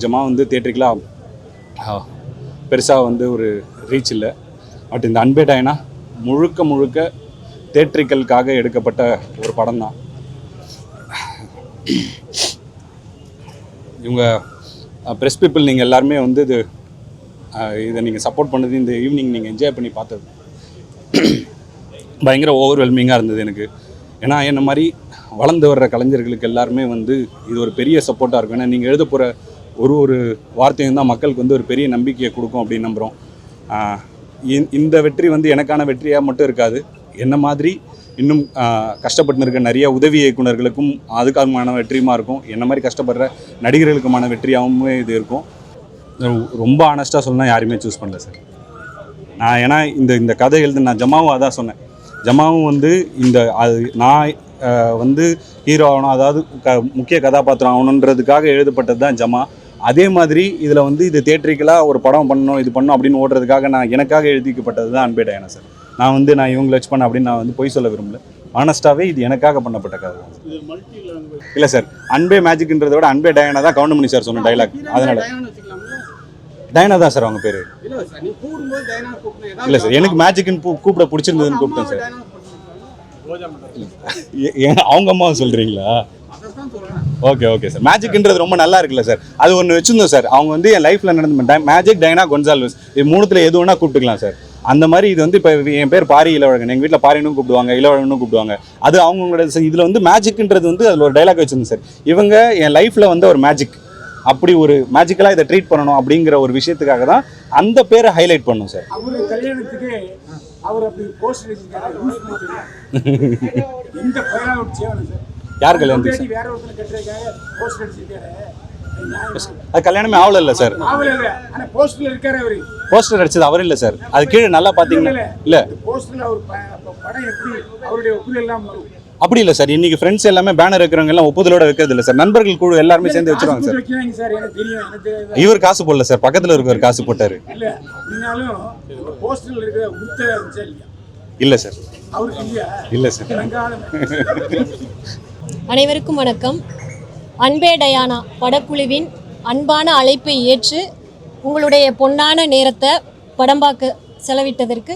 ஜமா வந்து தியேட்டருக்கெலாம் பெருசாக வந்து ஒரு ரீச் இல்லை. பட் இந்த அன்பே டயனா முழுக்க தியேட்டருக்களுக்காக எடுக்கப்பட்ட ஒரு படம் தான். இவங்க ப்ரெஸ் பீப்புள் நீங்கள் எல்லாருமே வந்து இதை நீங்கள் சப்போர்ட் பண்ணது, இந்த ஈவினிங் நீங்கள் என்ஜாய் பண்ணி பார்த்தது பயங்கர ஓவர்வெல்மிங்காக இருந்தது எனக்கு. ஏன்னா என்ன மாதிரி வளர்ந்து வர்ற கலைஞர்களுக்கு எல்லாருமே வந்து இது ஒரு பெரிய சப்போர்ட்டாக இருக்கும். ஏன்னா நீங்கள் எழுத போகிற ஒரு வார்த்தையும் தான் மக்களுக்கு வந்து ஒரு பெரிய நம்பிக்கையை கொடுக்கும் அப்படின்னு நம்புகிறோம். இந்த வெற்றி வந்து எனக்கான வெற்றியாக மட்டும் இருக்காது, என்ன மாதிரி இன்னும் கஷ்டப்பட்டு இருக்க நிறைய உதவி இயக்குநர்களுக்கும் அதுக்கான வெற்றியுமா இருக்கும். என்ன மாதிரி கஷ்டப்படுற நடிகர்களுக்குமான வெற்றியாகவும் இது இருக்கும். ரொம்ப ஆனஸ்ட்டாக சொல்லணும், யாருமே சூஸ் பண்ணல சார். ஏன்னா இந்த கதை எழுது நான் ஜமாவும் அதான் சொன்னேன். ஜமாவும் வந்து நான் வந்து ஹீரோ ஆகணும், அதாவது முக்கிய கதாபாத்திரம் ஆகணுன்றதுக்காக எழுதப்பட்டது தான் ஜமா. அதே மாதிரி இதில் வந்து இது தியேட்டரிக்கலாக ஒரு படம் பண்ணணும், இது பண்ணணும் அப்படின்னு ஓடுறதுக்காக எனக்காக எழுதிக்கப்பட்டது தான் அன்பே டயானா சார். நான் இவங்களை வச்சு பண்ண அப்படின்னு நான் வந்து பொய் சொல்ல விரும்பல. ஆனஸ்ட்டாகவே இது எனக்காக பண்ணப்பட்ட கதை தான். இல்லை சார், அன்பே மேஜிக்ன்றதை விட அன்பே டயானா தான் கவுண்டமணி சார் சொன்ன டைலாக். அதனால் டயானா தான் சார் அவங்க பேர். இல்லை சார், எனக்கு மேஜிக்னு கூப்பிட பிடிச்சிருந்ததுன்னு கூப்பிட்டேன் சார். அவங்க அம்மாவை சொல்கிறீங்களா? Okay sir. மேஜிக்ன்றது ரொம்ப நல்லா இருக்குல்ல சார், அது ஒன்று வச்சுருந்தோம் சார். அவங்க வந்து என் லைஃப்பில் நடந்த மேஜிக், டயனா, கொன்சால்வஸ், இது மூணுத்தில் எது வேணால் கூப்பிட்டுக்கலாம் சார். அந்த மாதிரி இது வந்து இப்போ என் பேர் பாரி இளவழகன், எங்கள் வீட்டில் பாரினும் கூப்பிடுவாங்க, இளவழகனும் கூப்பிடுவாங்க. அது அவங்களோட இதில் வந்து மேஜிக்ன்றது வந்து அதில் ஒரு டைலாக் வச்சுருந்தேன் சார். இவங்க என் லைஃப்பில் வந்து ஒரு மேஜிக், அப்படி ஒரு மேஜிக்கலாக இதை ட்ரீட் பண்ணணும் அப்படிங்கிற ஒரு விஷயத்துக்காக தான் அந்த பேரை ஹைலைட் பண்ணோம் சார். யார் கல்யாணத்துக்கு? அது கல்யாணமே ஆகல இல்லை சார். போஸ்டர் அடிச்சது அவர் இல்லை சார். அது கீழே நல்லா பார்த்தீங்கன்னா இல்லை அப்படி இல்லை சார். இன்னைக்கு ஃப்ரெண்ட்ஸ் எல்லாமே பேனர் வைக்கிறவங்க எல்லாம் ஒப்புதலோட வைக்கிறது இல்லை சார். நண்பர்கள் குழு எல்லாருமே சேர்ந்து வச்சிருவாங்க சார். இவர் காசு போடல சார், பக்கத்தில் இருக்கிறவர் காசு போட்டாரு. இல்லை சார், இல்லை சார். அனைவருக்கும் வணக்கம். அன்பே டயானா படக்குழுவின் அன்பான அழைப்பை ஏற்று உங்களுடைய பொன்னான நேரத்தை படம் பார்க்க செலவிட்டதற்கு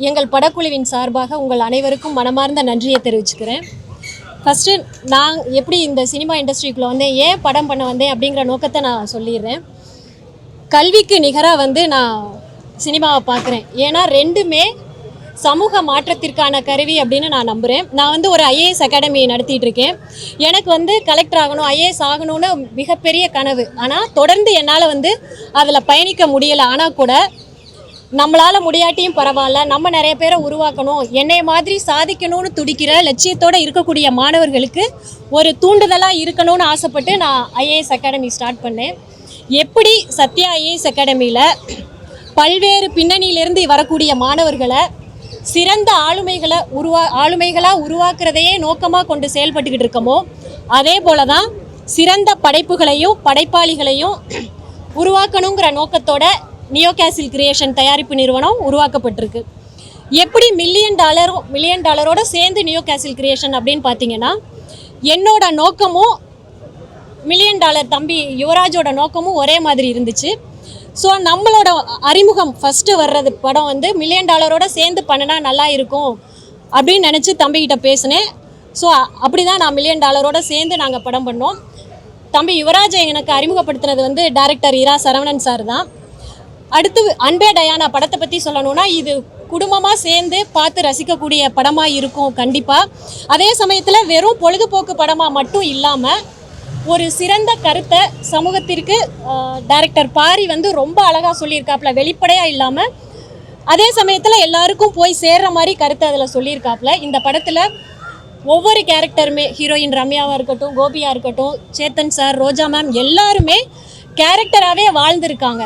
எங்கள் படக்குழுவின் சார்பாக உங்கள் அனைவருக்கும் மனமார்ந்த நன்றியை தெரிவிச்சுக்கிறேன். ஃபஸ்ட்டு நான் எப்படி இந்த சினிமா இண்டஸ்ட்ரிக்குள்ளே வந்தேன், ஏன் படம் பண்ண வந்தேன் அப்படிங்கிற நோக்கத்தை நான் சொல்லிடுறேன். கல்விக்கு நிகராக வந்து நான் சினிமாவை பார்க்குறேன். ஏன்னா ரெண்டுமே சமூக மாற்றத்திற்கான கருவி அப்படின்னு நான் நம்புகிறேன். நான் வந்து ஒரு ஐஏஎஸ் அகாடமி நடத்திட்டு இருக்கேன். எனக்கு வந்து கலெக்டர் ஆகணும், ஐஏஎஸ் ஆகணும்னு மிகப்பெரிய கனவு. ஆனால் தொடர்ந்து என்னால் வந்து அதில் பயணிக்க முடியலை. ஆனால் கூட நம்மளால் முடியாட்டியும் பரவாயில்ல, நம்ம நிறைய பேரை உருவாக்கணும், என்னை மாதிரி சாதிக்கணும்னு துடிக்கிற லட்சியத்தோடு இருக்கக்கூடிய மாணவர்களுக்கு ஒரு தூண்டுதலாக இருக்கணும்னு ஆசைப்பட்டு நான் ஐஏஎஸ் அகாடமி ஸ்டார்ட் பண்ணேன். எப்படி சத்யா ஐஏஎஸ் அகாடமியில் பல்வேறு பின்னணியிலிருந்து வரக்கூடிய மாணவர்களை சிறந்த ஆளுமைகளாக உருவாக்குறதையே நோக்கமாக கொண்டு செயல்பட்டுக்கிட்டு இருக்கோமோ, அதே போல தான் சிறந்த படைப்புகளையும் படைப்பாளிகளையும் உருவாக்கணுங்கிற நோக்கத்தோட நியோ கேசில் கிரியேஷன் தயாரிப்பு நிறுவனம் உருவாக்கப்பட்டிருக்கு. எப்படி மில்லியன் டாலரோட சேர்ந்து நியோ கேசில் கிரியேஷன் அப்படின்னு பார்த்தீங்கன்னா, என்னோட நோக்கமும் மில்லியன் டாலர் தம்பி யுவராஜோட நோக்கமும் ஒரே மாதிரி இருந்துச்சு. ஸோ நம்மளோட அறிமுகம் ஃபஸ்ட்டு வர்றது படம் வந்து மில்லியன் டாலரோட சேர்ந்து பண்ணினா நல்லா இருக்கும் அப்படின்னு நினச்சி தம்பிக்கிட்ட பேசினேன். ஸோ அப்படி தான் நான் மில்லியன் டாலரோட சேர்ந்து நாங்கள் படம் பண்ணோம். தம்பி யுவராஜை எனக்கு அறிமுகப்படுத்தினது வந்து டைரக்டர் இரா சரவணன் சார் தான். அடுத்து அன்பே டயானா படத்தை பற்றி சொல்லணும்னா, இது குடும்பமாக சேர்ந்து பார்த்து ரசிக்கக்கூடிய படமாக இருக்கும் கண்டிப்பாக. அதே சமயத்தில் வெறும் பொழுதுபோக்கு படமாக மட்டும் இல்லாமல் ஒரு சிறந்த கருத்தை சமூகத்திற்கு டைரக்டர் பாரி வந்து ரொம்ப அழகாக சொல்லியிருக்காப்புல, வெளிப்படையாக இல்லாமல் அதே சமயத்தில் எல்லாருக்கும் போய் சேர்ற மாதிரி கருத்தை அதில் சொல்லியிருக்காப்புல. இந்த படத்தில் ஒவ்வொரு கேரக்டருமே, ஹீரோயின் ரம்யாவாக இருக்கட்டும், கோபியாக இருக்கட்டும், சேத்தன் சார், ரோஜா மேம், எல்லாருமே கேரக்டராகவே வாழ்ந்துருக்காங்க.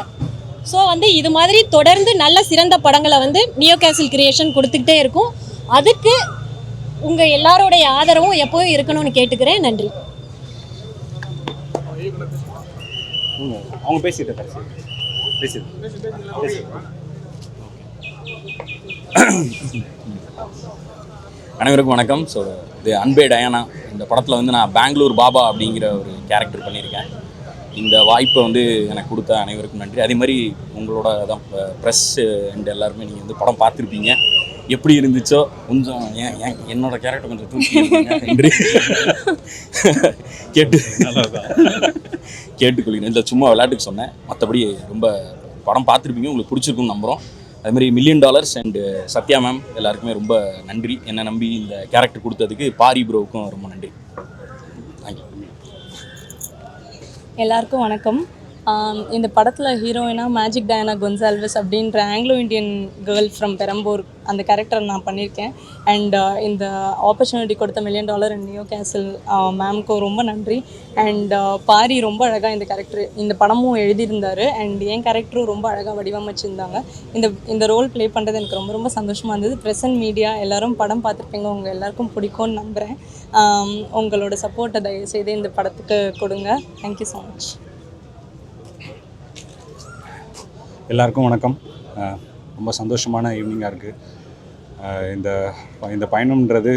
ஸோ வந்து இது மாதிரி தொடர்ந்து நல்ல சிறந்த படங்களை வந்து நியோ கேசில் கிரியேஷன் கொடுத்துக்கிட்டே இருக்கும். அதுக்கு உங்கள் எல்லாரோடைய ஆதரவும் எப்போவும் இருக்கணும்னு கேட்டுக்கிறேன். நன்றி. அவங்க பேசிட்டு அனைவருக்கும் வணக்கம். ஸோ இது அன்பே டயானா இந்த படத்தில் வந்து நான் பெங்களூர் பாபா அப்படிங்கிற ஒரு கேரக்டர் பண்ணியிருக்கேன். இந்த வாய்ப்பை வந்து எனக்கு கொடுத்த அனைவருக்கும் நன்றி. அதே மாதிரி உங்களோட தான் ப்ரெஸ் அண்ட் எல்லாருமே நீங்கள் வந்து படம் பார்த்துருப்பீங்க. எப்படி இருந்துச்சோ கொஞ்சம் என்னோட கேரக்டர் கொஞ்சம் தூக்கி என்று கேட்டுக்கொள்கிறேன். இல்லை சும்மா விளையாட்டுக்கு சொன்னேன். மற்றபடி ரொம்ப படம் பார்த்துருப்பீங்க, உங்களுக்கு பிடிச்சிருக்குன்னு நம்புகிறோம். அதுமாதிரி $1 million அண்ட் சத்யா மேம் எல்லாருக்குமே ரொம்ப நன்றி. என்னை நம்பி இந்த கேரக்டர் கொடுத்ததுக்கு பாரி ப்ரோவுக்கும் ரொம்ப நன்றி. தேங்க்யூ. எல்லாருக்கும் வணக்கம். இந்த படத்தில் ஹீரோயினாக மேஜிக் டயானா கொன்சால்வஸ் அப்படின்ற Anglo Indian girl from Perambur அந்த கேரக்டர் நான் பண்ணியிருக்கேன். அண்ட் இந்த ஆப்பர்ச்சுனிட்டி கொடுத்த $1 million அண்ட் நியோ கேசல் மேம்க்கு ரொம்ப நன்றி. அண்ட் பாரி ரொம்ப அழகாக இந்த படமும் எழுதியிருந்தார். அண்ட் என் கேரக்டரும் ரொம்ப அழகாக வடிவமைச்சிருந்தாங்க. இந்த ரோல் ப்ளே பண்ணுறது எனக்கு ரொம்ப ரொம்ப சந்தோஷமாக இருந்தது. ப்ரெஸ் அண்ட் மீடியா எல்லோரும் படம் பார்த்துருப்பீங்க, உங்கள் எல்லாருக்கும் பிடிக்கும்னு நம்புகிறேன். உங்களோட சப்போர்ட்டை தயவுசெய்து இந்த படத்துக்கு கொடுங்க. Thank you so much. எல்லாருக்கும் வணக்கம். ரொம்ப சந்தோஷமான ஈவினிங்காக இருக்குது. இந்த பயணம்ன்றது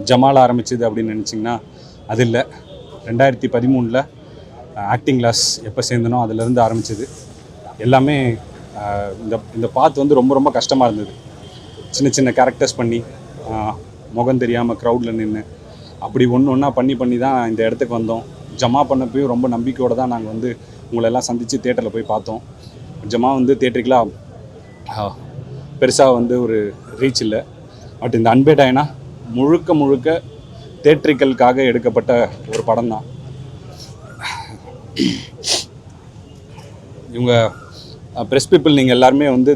ஜமால் ஆரம்பிச்சது அப்படின்னு நினச்சிங்கன்னா அது இல்லை. 2013 ஆக்டிங் கிளாஸ் எப்போ சேர்ந்தனோ அதிலேருந்து ஆரம்பிச்சது. எல்லாமே இந்த பாத் வந்து ரொம்ப ரொம்ப கஷ்டமாக இருந்தது. சின்ன சின்ன கேரக்டர்ஸ் பண்ணி முகம் தெரியாமல் க்ரௌடில் நின்று அப்படி ஒன்றா பண்ணி தான் இந்த இடத்துக்கு வந்தோம். ஜமா பண்ணப்பையும் ரொம்ப நம்பிக்கையோடு தான் நாங்கள் வந்து உங்களெல்லாம் சந்தித்து தேட்டரில் போய் பார்த்தோம். ஜமா வந்து தேட்டருக்கெலாம் பெருசாக வந்து ஒரு ரீச் இல்லை. பட் இந்த அன்பே டயானா முழுக்க தேட்டரிக்கலுக்காக எடுக்கப்பட்ட ஒரு படம் தான். இவங்க ப்ரெஸ் பீப்புள் நீங்கள் எல்லாருமே வந்து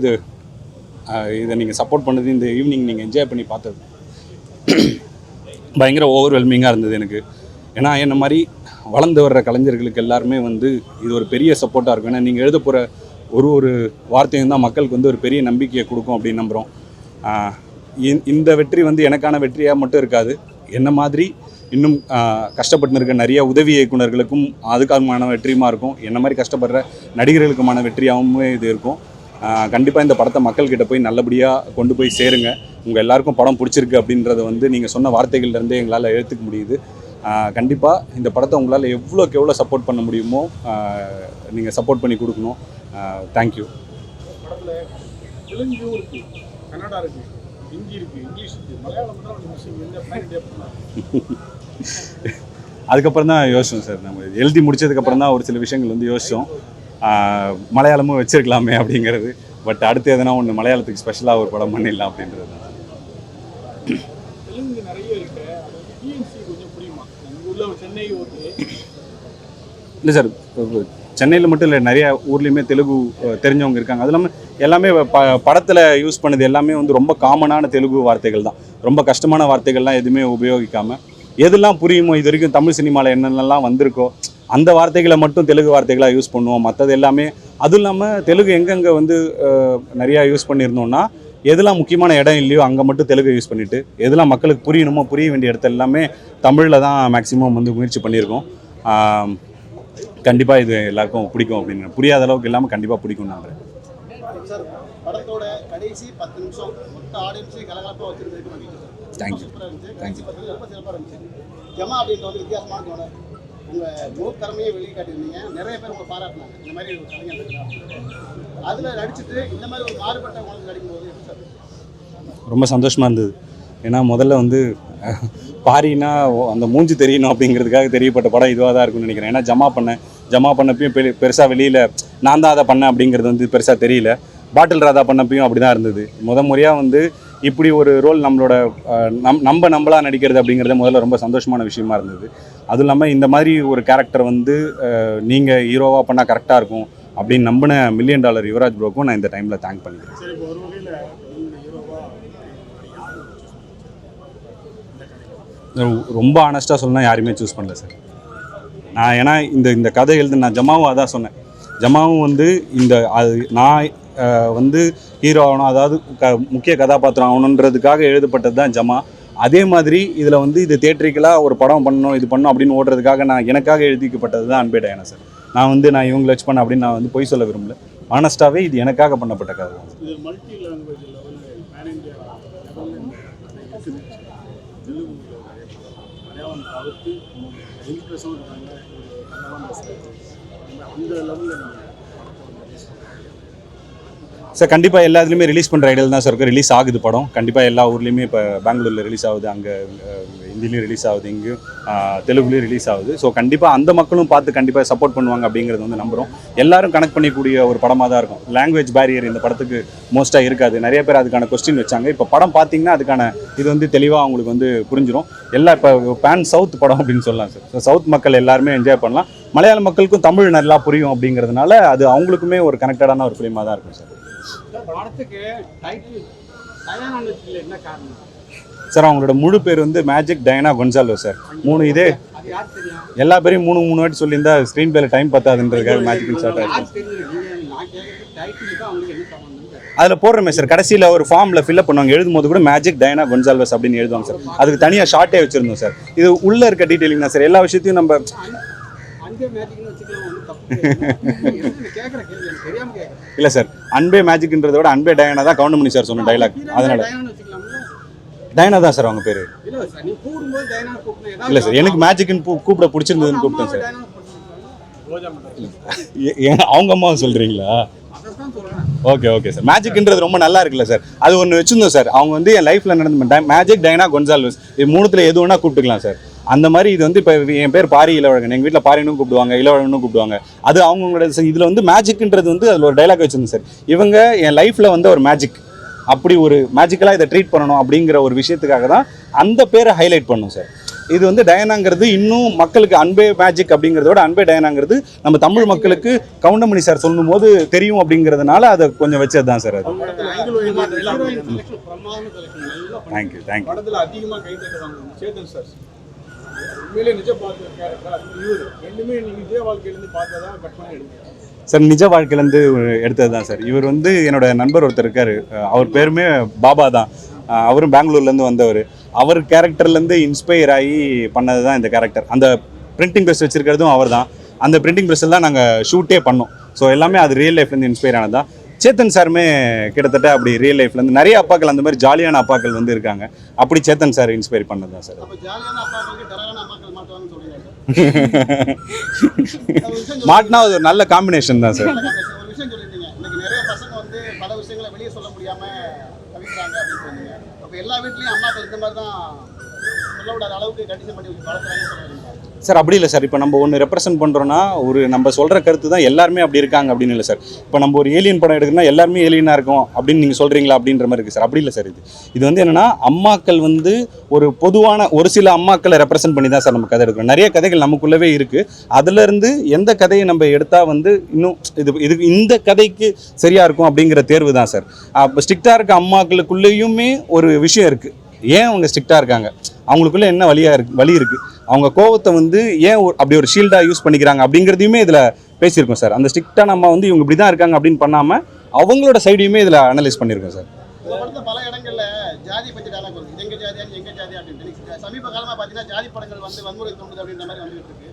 இதை நீங்கள் சப்போர்ட் பண்ணது, இந்த ஈவினிங் நீங்கள் என்ஜாய் பண்ணி பார்த்தது பயங்கர ஓவர்வெல்மிங்காக இருந்தது எனக்கு. ஏன்னா என்ன மாதிரி வளர்ந்து வர்ற கலைஞர்களுக்கு எல்லாருமே வந்து இது ஒரு பெரிய சப்போர்ட்டாக இருக்கும். ஏன்னா நீங்கள் எழுத போகிற ஒரு வார்த்தையும் தான் மக்களுக்கு வந்து ஒரு பெரிய நம்பிக்கையை கொடுக்கும் அப்படின்னு நம்புகிறோம். இந்த வெற்றி வந்து எனக்கான வெற்றியாக மட்டும் இருக்காது, என்ன மாதிரி இன்னும் கஷ்டப்பட்டு இருக்க நிறைய உதவி இயக்குநர்களுக்கும் அதுக்கான வெற்றியுமா இருக்கும். என்ன மாதிரி கஷ்டப்படுற நடிகர்களுக்குமான வெற்றியாகவும் இது இருக்கும். கண்டிப்பாக இந்த படத்தை மக்கள்கிட்ட போய் நல்லபடியாக கொண்டு போய் சேருங்க. உங்கள் எல்லாருக்கும் படம் பிடிச்சிருக்கு அப்படின்றத வந்து நீங்கள் சொன்ன வார்த்தைகள்லேருந்தே எங்களால் எடுத்துக்க முடியுது. கண்டிப்பாக இந்த படத்தை உங்களால் எவ்வளோக்கு எவ்வளோ சப்போர்ட் பண்ண முடியுமோ நீங்கள் சப்போர்ட் பண்ணி கொடுக்கணும். தேங்க்யூ. அதுக்கப்புறம் தான் யோசிச்சோம் சார். நம்ம எழுதி முடிச்சதுக்கப்புறம் தான் ஒரு சில விஷயங்கள் வந்து யோசித்தோம். மலையாளமும் வச்சிருக்கலாமே அப்படிங்கிறது. பட் அடுத்து எதனா ஒன்று மலையாளத்துக்கு ஸ்பெஷலாக ஒரு படம் பண்ணிடலாம் அப்படின்றது. இல்லை சார், சென்னையில் மட்டும் இல்லை, நிறைய ஊர்லேயுமே தெலுங்கு தெரிஞ்சவங்க இருக்காங்க. அது இல்லாமல் எல்லாமே படத்தில் யூஸ் பண்ணது எல்லாமே வந்து ரொம்ப காமனான தெலுங்கு வார்த்தைகள் தான். ரொம்ப கஷ்டமான வார்த்தைகள்லாம் எதுவுமே உபயோகிக்காமல் எதெல்லாம் புரியுமோ, இது வரைக்கும் தமிழ் சினிமாவில் என்னென்னலாம் வந்திருக்கோ அந்த வார்த்தைகளை மட்டும் தெலுங்கு வார்த்தைகளாக யூஸ் பண்ணுவோம். மற்றது எல்லாமே அதுவும் இல்லாமல் தெலுங்கு எங்கெங்கே வந்து நிறையா யூஸ் பண்ணியிருந்தோம்னா எதெல்லாம் முக்கியமான இடம் இல்லையோ அங்கே மட்டும் தெலுங்கு யூஸ் பண்ணிவிட்டு எதெல்லாம் மக்களுக்கு புரியணுமோ புரிய வேண்டிய இடத்த எல்லாமே தமிழில் தான் மேக்ஸிமம் வந்து முயற்சி பண்ணியிருக்கோம். கண்டிப்பாக இது எல்லாருக்கும் பிடிக்கும் அப்படின்னு, புரியாத அளவுக்கு இல்லாமல் கண்டிப்பாக பிடிக்கும் நம்புறேன். தேங்க்யூ. ரொம்ப சந்தோஷமாக இருந்தது. ஏன்னா முதல்ல வந்து பாரினா அந்த மூஞ்சி தெரியணும் அப்படிங்கிறதுக்காக தெரியப்பட்ட படம் இதுவாக தான் இருக்கும்னு நினைக்கிறேன். ஏன்னா ஜமா பண்ணப்பையும் பெருசாக வெளியில் நான் தான் அதை பண்ணேன் அப்படிங்கிறது வந்து பெருசாக தெரியல. பாட்டில் ராதா பண்ணப்பையும் அப்படி தான் இருந்தது. முறையாக வந்து இப்படி ஒரு ரோல் நம்மளாக நடிக்கிறது அப்படிங்கிறது முதல்ல ரொம்ப சந்தோஷமான விஷயமா இருந்தது. அதுவும் இல்லாமல் இந்த மாதிரி ஒரு கேரக்டர் வந்து நீங்கள் ஹீரோவாக பண்ணால் கரெக்டாக இருக்கும் அப்படின்னு நம்பின $1 million யுவராஜ் ப்ரோக்கும் நான் இந்த டைமில் தேங்க் பண்ணிக்கிறேன். ரொம்ப ஆனஸ்ட்டாக சொல்லணும்னா யாருமே சூஸ் பண்ணல சார். ஏன்னா இந்த கதை நான் ஜமாவும் அதான் சொன்னேன். ஜமாவும் வந்து நான் வந்து ஹீரோ ஆகணும், அதாவது முக்கிய கதாபாத்திரம் ஆகணுன்றதுக்காக எழுதப்பட்டது தான் ஜமா. அதே மாதிரி இதில் வந்து இது தியேட்டரிக்கலாக ஒரு படம் பண்ணணும், இது பண்ணணும் அப்படின்னு ஓடுறதுக்காக எனக்காக எழுதிக்கப்பட்டது தான் அன்பே டயானா சார். நான் இவங்களை வச்சு பண்ண அப்படின்னு நான் வந்து பொய் சொல்ல விரும்பல. ஆனஸ்ட்டாகவே இது எனக்காக பண்ணப்பட்ட கதை தான். அந்த லெவலில் சார் கண்டிப்பாக எல்லா இதுலேயுமே ரிலீஸ் பண்ணுற ஐடியா தான் சார் இருக்குது. ரிலீஸ் ஆகுது படம் கண்டிப்பாக எல்லா ஊர்லேயுமே. இப்போ பெங்களூரில் ரிலீஸ் ஆகுது, அங்கே ஹிந்திலையும் ரிலீஸ் ஆகுது, இங்கேயும் தெலுங்குலேயும் ரிலீஸ் ஆகுது. ஸோ கண்டிப்பாக அந்த மக்களும் பார்த்து கண்டிப்பாக சப்போர்ட் பண்ணுவாங்க அப்படிங்கிறது வந்து நம்புகிறோம். எல்லாரும் கனெக்ட் பண்ணிக்கூடிய ஒரு படமாக தான் இருக்கும். லாங்குவேஜ் பேரியர் இந்த படத்துக்கு மோஸ்ட்டாக இருக்காது. நிறைய பேர் அதுக்கான கொஸ்டின் வச்சாங்க. இப்போ படம் பார்த்தீங்கன்னா அதுக்கான இது வந்து தெளிவாக அவங்களுக்கு வந்து புரிஞ்சிடும். எல்லா இப்போ பேன் சவுத் படம் அப்படின்னு சொல்லலாம் சார். ஸோ சவுத் மக்கள் எல்லாருமே என்ஜாய் பண்ணலாம். மலையாள மக்களுக்கும் தமிழ் நல்லா புரியும் அப்படிங்கிறதுனால அது அவங்களுக்குமே ஒரு கனெக்டடான ஒரு ஃபிலிமாக தான் இருக்கும் சார். படத்துக்கு டைட்டில் டயானா வச்சதுல என்ன காரணம் சார் அவங்களோட முழு பேர் வந்து மேஜிக் டயானா கொன்சால்வோ சார். 3 இதே அது யார் தெரியும்? எல்லா பேரையும் 3 வாட்டி சொல்லியிருந்தா ஸ்க்ரீன் பேல டைம் பத்தாதுன்றதுக்காக மேஜிக் ஸ்டார்ட் ஆச்சு. யார் தெரிஞ்சிருக்கு? நான் கேட்குறது டைட்டில் தான் அவங்களுக்கு என்ன சம்பந்தம்? அதில் போடுறோமே சார், கடைசியில் ஒரு ஃபார்மில் ஃபில்அப் பண்ணுவாங்க. எழுதும் போது கூட மேஜிக் டயானா கொன்சால்வஸ் அப்படின்னு எழுதுவாங்க சார். அதுக்கு தனியாக ஷார்ட்டே வச்சுருந்தோம் சார். இது உள்ளே இருக்க டீட்டெயிலிங் தான் சார். எல்லா விஷயத்தையும் நம்ம அன்பே மேஜிக்னு வச்சுக்கலாம், ஒன்றும் தப்பு இல்லை. கேட்குற கேள்வி எனக்கு தெரியாம கேட்குறேன். இல்லை சார், அன்பே மேஜிக்ன்றத விட அன்பே டயானா தான் கவுண்டமணி சார் சொன்ன டைலாக். அதனால டயானா வச்சுக்கலாம்ல? டயானா தான் சார் அவங்க பேர். இல்லை சார், நீ கூடும்போது டயானா கூப்பிடணும். இல்லை சார், எனக்கு மேஜிக்னு கூப்பிட பிடிச்சிருந்ததுன்னு கூப்பிட்டேன் சார். ரோஜா மட்டும் அவங்க அம்மாவை சொல்கிறீங்களா? அதான் சொல்கிறேன். Okay sir. மேஜிக்ன்றது ரொம்ப நல்லா இருக்குல்ல சார். அது ஒன்று வச்சுருந்தோம் சார். அவங்க வந்து என் லைஃப்பில் நடந்த மேஜிக் டயானா கொன்சால்வஸ் இது 3த்துல எது வேணால் கூப்பிட்டுக்கலாம் சார். அந்த மாதிரி இது வந்து இப்போ என் பேர் பாரி இளவழகன், எங்கள் வீட்டில் பாரினும் கூப்பிடுவாங்க, இளவழகனும் கூப்பிடுவாங்க. அது அவங்களோட இதில் வந்து மேஜிக்ன்றது வந்து அதில் ஒரு டைலாக் வச்சுருந்தேன் சார். இவங்க என் லைஃப்பில் வந்து ஒரு மேஜிக், அப்படி ஒரு மேஜிக்கலாக இதை ட்ரீட் பண்ணணும் அப்படிங்கிற ஒரு விஷயத்துக்காக தான் அந்த பேரை ஹைலைட் பண்ணும் சார். இது வந்து டயானாங்கிறது இன்னும் மக்களுக்கு அன்பே மேஜிக் அப்படிங்கிறத விட அன்பே டயானாங்கிறது நம்ம தமிழ் மக்களுக்கு கவுண்டமணி சார் சொல்லும் போது தெரியும் அப்படிங்கிறதுனால அதை கொஞ்சம் வச்சது தான் சார். அது தேங்க்யூ. படத்தில் அதிகமாக கை தட்டுவாங்க சேத்தன் சார். உண்மையிலே நிஜ பார்த்த கேரக்டர் இவர் ரெண்டுமே நீங்கள் நிஜ வாழ்க்கையிலேருந்து பார்த்ததா கட் பண்ணி எடுங்க சார்? நிஜ வாழ்க்கையிலேருந்து எடுத்தது தான் சார். இவர் வந்து என்னோட நண்பர் ஒருத்தர் இருக்கார், அவர் பேருமே பாபா தான். அவரும் பெங்களூர்லேருந்து வந்தவர். அவர் கேரக்டர்லேருந்து இன்ஸ்பயர் ஆகி பண்ணது தான் இந்த கேரக்டர். அந்த பிரிண்டிங் ப்ரெஸ் வச்சுருக்கிறதும் அவர் தான். அந்த பிரிண்டிங் ப்ரெஸ்ஸில் தான் நாங்கள் ஷூட்டே பண்ணோம். ஸோ எல்லாமே அது ரியல் லைஃப்லேருந்து இன்ஸ்பயர் ஆனது தான். சேத்தன் சாருமே கிட்டத்தட்ட அப்படி ரியல் லைஃப்லேருந்து நிறைய அப்பாக்கள் அந்த மாதிரி ஜாலியான அப்பாக்கள் வந்து இருக்காங்க. அப்படி சேத்தன் சார் இன்ஸ்பயர் பண்ணது தான் சார். மாட்டினா அது ஒரு நல்ல காம்பினேஷன் தான் சார். ஒரு விஷயம் சொல்லியிருந்தீங்க, இன்னைக்கு நிறைய பசங்க வந்து பல விஷயங்களை வெளியே சொல்ல முடியாம தவிக்கிறாங்க அப்படின்னு சொன்னீங்க. அப்போ எல்லா வீட்லயும் அம்மாக்கள் இந்த மாதிரி தான் சொல்ல விடாத அளவுக்கு கண்டிஷன் பண்ணி வளர்க்குறாங்கன்னு சொல்லுவீங்க சார்? அப்படி இல்லை சார். இப்போ நம்ம ஒன்று ரெப்ரசென்ட் பண்ணுறோன்னா ஒரு நம்ம சொல்கிற கருத்து தான் எல்லாருமே அப்படி இருக்காங்க அப்படின்னு இல்லை சார். இப்போ நம்ம ஒரு ஏலியன் படம் எடுக்கணும்னா எல்லாருமே ஏலியனாக இருக்கும் அப்படின்னு நீங்கள் சொல்கிறீங்களா அப்படின்ற மாதிரி இருக்குது சார். அப்படி இல்லை சார். இது வந்து என்னென்னா அம்மாக்கள் வந்து ஒரு பொதுவான ஒரு சில அம்மாக்களை ரெப்ரசென்ட் பண்ணி தான் சார் நம்ம கதை எடுக்கிறோம். நிறைய கதைகள் நமக்குள்ளவே இருக்குது. அதுலேருந்து எந்த கதையை நம்ம எடுத்தால் வந்து இன்னும் இது இந்த கதைக்கு சரியாக இருக்கும் அப்படிங்கிற தேர்வு தான் சார். அப்போ ஸ்ட்ரிக்டாக இருக்க அம்மாக்களுக்குள்ளேயுமே ஒரு விஷயம் இருக்குது. ஏன் அவங்க ஸ்ட்ரிக்டாக இருக்காங்க, அவங்களுக்குள்ள என்ன வழி இருக்குது, அவங்க கோவத்தை வந்து ஏன் அப்படி ஒரு ஷீல்டாக யூஸ் பண்ணிக்கிறாங்க அப்படிங்கிறதையுமே இதில் பேசியிருக்கோம் சார். அந்த ஸ்ட்ரிக்டான அம்மா வந்து இவங்க இப்படி தான் இருக்காங்க அப்படின்னு பண்ணாமல் அவங்களோட சைடையுமே இதில் அனலைஸ் பண்ணியிருக்கோம் சார். பல இடங்கள்ல ஜாதி பற்றி டயலாக் வருது, எங்க ஜாதியா எங்க ஜாதியா அப்படின்னு. சமீப காலமாக பார்த்தீங்கன்னா ஜாதி படங்கள் வந்து வன்முறை தோன்றுது அப்படின்ற மாதிரி வந்துட்டு இருக்கு.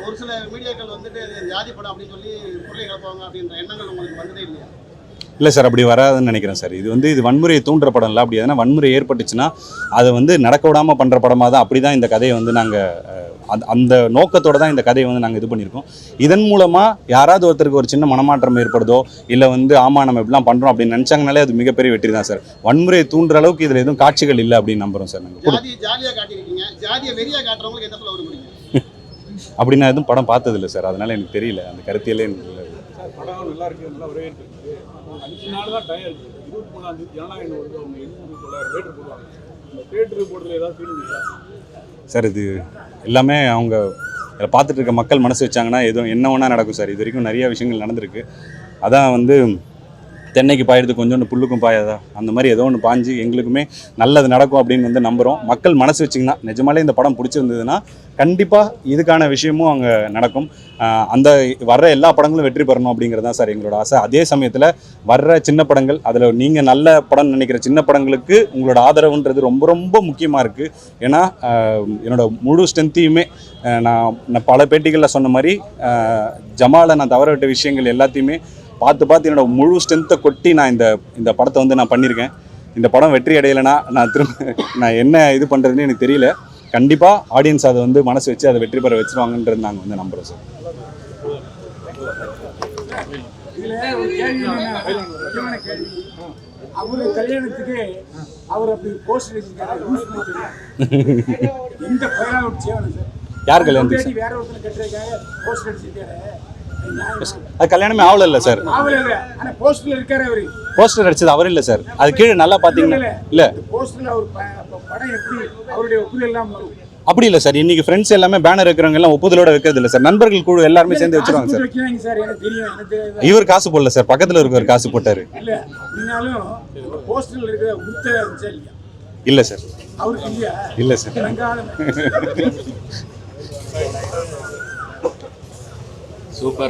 ஒரு சில மீடியாக்கள் வந்துட்டு ஜாதி படம் அப்படின்னு சொல்லி பொருளை கிளப்பாங்க அப்படின்ற எண்ணங்கள் உங்களுக்கு வந்ததே இல்லையா? இல்லை சார், அப்படி வராதுன்னு நினைக்கிறேன் சார். இது வன்முறையை தூண்டுற படம் இல்லை. அப்படி எதனா வன்முறை ஏற்பட்டுச்சுன்னா அதை வந்து நடக்க விடாமல் பண்ணுற படமாக தான். அப்படி தான் இந்த கதையை வந்து நாங்கள் அந்த நோக்கத்தோடு தான் இந்த கதையை வந்து நாங்கள் இது பண்ணியிருக்கோம். இதன் மூலமாக யாராவது ஒருத்தருக்கு ஒரு சின்ன மனமாற்றம் ஏற்படுதோ இல்லை வந்து ஆமாம் நம்ம இப்படிலாம் பண்ணுறோம் அப்படின்னு நினச்சாங்கனாலே அது மிகப்பெரிய வெற்றி தான் சார். வன்முறையை தூண்டுற அளவுக்கு இதில் எதுவும் காட்சிகள் இல்லை அப்படின்னு நம்புகிறோம் சார். நாங்கள் ஜாலியாக காட்டியிருக்கீங்க, ஜாதியை வெறியாக காட்டுறவங்களுக்கு என்ன சொல்ல விரும்புறீங்க? அப்படி நான் எதுவும் படம் பார்த்ததில்லை சார், அதனால் எனக்கு தெரியல. அந்த கருத்தியலே எனக்கு இல்லை. படம் நல்லா இருக்குது, நல்லா வரவேற்பு இருக்குது. 5 நாள் தான் டைம் இருக்குது. 23ஆம் தேதி ஜனநாயகம் வந்து அவங்க 800 தேட்டர் போடுவாங்க. அந்த தேட்டருக்கு போடுறதுல ஏதாவது ஃபீலிங் இருக்கா சார்? இது எல்லாமே அவங்க இதில் பார்த்துட்டு இருக்க மக்கள் மனசு வச்சாங்கன்னா எதுவும் என்ன ஒன்றா நடக்கும் சார். இது வரைக்கும் நிறைய விஷயங்கள் நடந்திருக்கு. அதான் வந்து தென்னைக்கு பாயிடுது கொஞ்சோண்டு புல்லுக்கும் பாயாதா, அந்த மாதிரி ஏதோ ஒன்று பாஞ்சு எங்களுக்குமே நல்லது நடக்கும் அப்படின்னு வந்து நம்புகிறோம். மக்கள் மனசு வச்சிங்கன்னா நிஜமாலே இந்த படம் பிடிச்சிருந்ததுன்னா கண்டிப்பாக இதுக்கான விஷயமும் அங்கே நடக்கும். அந்த வர்ற எல்லா படங்களும் வெற்றி பெறணும் அப்படிங்கிறது தான் சார் எங்களோட ஆசை. அதே சமயத்தில் வர்ற சின்ன படங்கள், அதில் நீங்கள் நல்ல படம் நினைக்கிற சின்ன படங்களுக்கு உங்களோட ஆதரவுன்றது ரொம்ப ரொம்ப முக்கியமாக இருக்குது. ஏன்னா என்னோடய முழு ஸ்ட்ரென்த்தையுமே நான் பல பேட்டிகளில் சொன்ன மாதிரி ஜமாலை நான் தவற விட்ட விஷயங்கள் எல்லாத்தையுமே பார்த்து என்னோடய முழு ஸ்ட்ரென்த்தை கொட்டி நான் இந்த படத்தை வந்து நான் பண்ணியிருக்கேன். இந்த படம் வெற்றி அடையலைன்னா நான் என்ன இது பண்ணுறதுன்னு எனக்கு தெரியல. கண்டிப்பாக ஆடியன்ஸ் அதை வந்து மனசு வச்சு அதை வெற்றி பெற வச்சுருவாங்கன்றது நாங்கள் வந்து நம்புகிறோம் சார். இதுல ஒரு கேள்வி என்னன்னா, முக்கியமான கேள்வி. அவரு கல்யாணத்துக்கு அவர் அப்படி போஸ்ட் வச்சிருக்காரு. இந்த பையனா ஒரு சேவலை சார். யார் கல்யாணத்துக்கு சார்? வேற ஒருத்தர் கட்டுறதுக்காக போஸ்ட் அடிச்சிருக்காரு. அது கல்யாணமே ஆகல இல்லை சார். ஆவல இல்ல, ஆனா போஸ்ட்ல இருக்காரு அவரு. போஸ்டர் அடிச்சது அவர் இல்லை சார். அது கீழே நல்லா பார்த்தீங்கன்னா இல்லை போஸ்ட்ல அவர் படம் எப்படி அவருடைய ஒப்புதல் எல்லாம் வரும். அப்படி இல்லை சார். இன்னைக்கு ஃப்ரெண்ட்ஸ் எல்லாமே பேனர் வைக்கிறவங்க எல்லாம் ஒப்புதலோட வைக்கிறது இல்லை சார். நண்பர்கள் குழு எல்லாருமே சேர்ந்து வச்சிருவாங்க சார். வைக்கிறாங்க சார், எனக்கு தெரியும், எனக்கு தெரியாது. இவர் காசு போடல சார், பக்கத்தில் இருக்கவர் காசு போட்டாரு. இல்ல அப்படின்னாலும் போஸ்டர்ல இருக்கிற உறுத்த இருந்துச்சா இல்லையா? இல்லை சார், அவருக்கு இல்லையா? இல்லை சார். வெங்காயம் சூப்பர்.